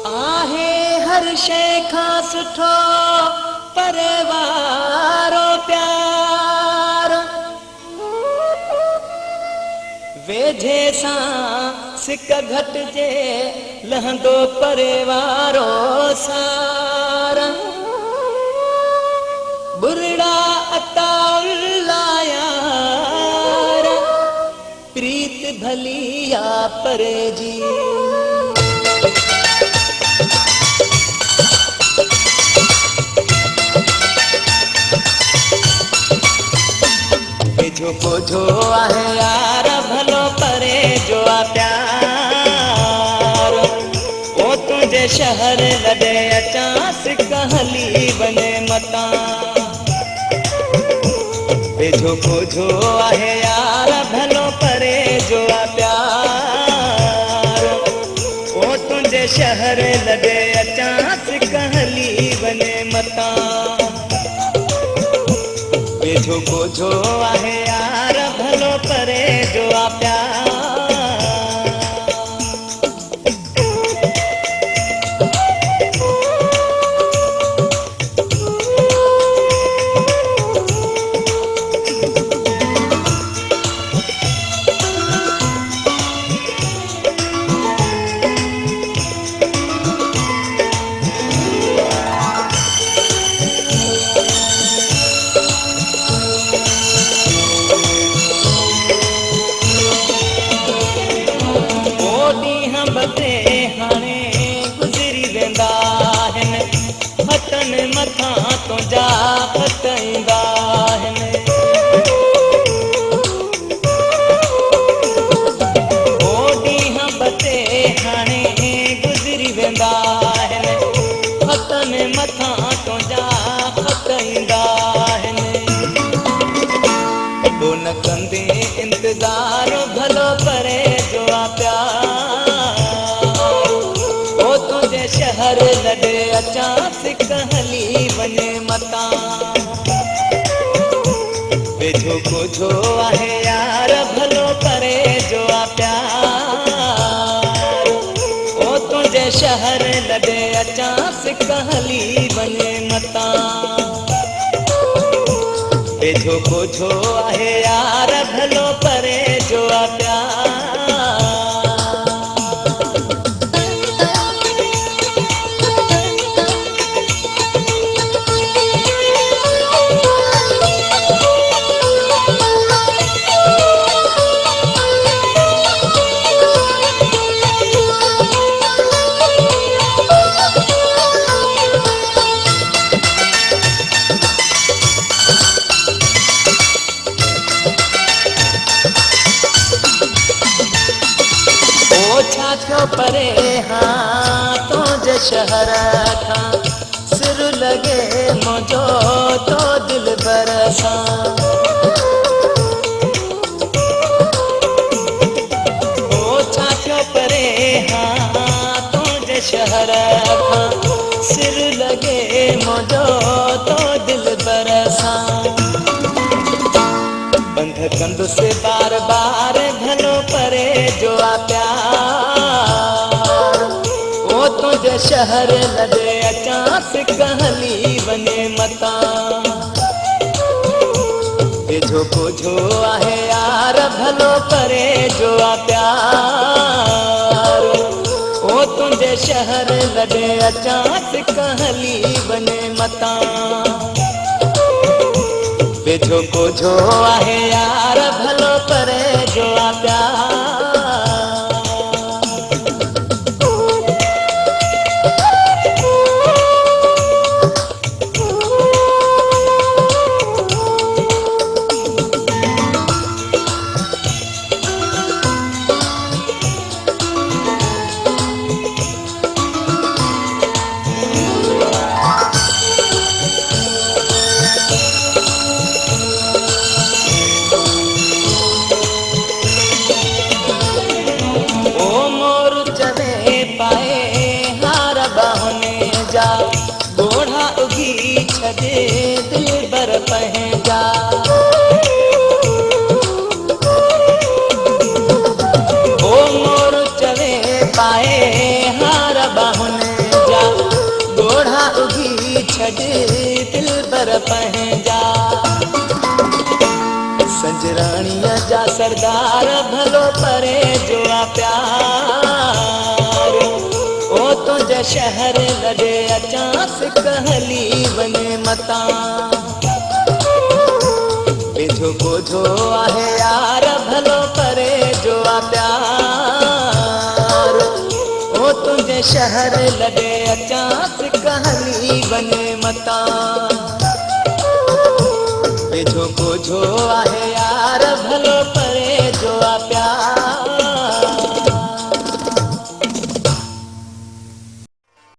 आहे हर शइ खां सुठो परिवारो प्यार। वेझे सां सिक घटिजे लहंदो परिवारो सार। बुरड़ा अताउल्ला यार, प्रीत भली या परे जी। वेझो कोझो आहे यार भलो परे जो आ प्यार। ओ तुंहिंजे शहर लॾे अचां सिक हली वञे मतां। वेझो कोझो आहे यार भलो परे जो आ प्यार। ओ तुंहिंजे शहर लॾे अचां सिक हली वञे मतां। वेझो कोझो आहे यार भलो परे जो आ प्यार। हाणे गुज़री वेंदा आहिनि, हथनि मथां तुंहिंजा हथ ईंदा आहिनि। ओ ॾींहं बते हाणे गुज़री वेंदा आहिनि, हथनि मथां तुंहिंजा हथ ईंदा आहिनि। पोइ न कंदे इंतज़ार भलो परे जो आ प्यार। शहर लॾे अचां सिक हली वञे मतां। वेझो कोझो आहे यार भलो परे जो आ प्यार। ओ तुंहिंजे शहर लॾे अचां सिक हली वञे मतां। वेझो कोझो आहे यार भलो परे जो आ प्यार। छा थियो परे हाँ तुंहिंजे शहर खां, सिर लॻे मुंहिंजो तो दिल बर सां। ओ छा थियो परे हाँ तुंहिंजे शहर खां, सिर लॻे मुंहिंजो तो दिल बर सां। बंध कंदुसि बार बार भलो परे जो आ प्यार। ओ तुंहिंजे शहर लॾे अचां सिक हली वञे मतां। वेझो कोझो आहे यार भलो परे जो आ प्यार। ओ तुंहिंजे शहर लॾे अचां सिक हली वञे मतां। वेझो कोझो आहे यार भलो परे जो आ प्यार। गोढ़ा उगी छॾे दिल बर पंहिंजा। ओ मोर चवे पाए हार बाहुनि भॼी दिल बर पंहिंजा संजराणीअ जा सरदार भलो परे जो आ प्यार ओ तुंहिंजे शहर लॾे अचां सिक हली वञे मतां वेझो कोझो आहे यार भलो परे जो आ प्यार ओ तुंहिंजे शहर लॾे अचां सिक हली वञे मतां वेझो कोझो आहे यार भलो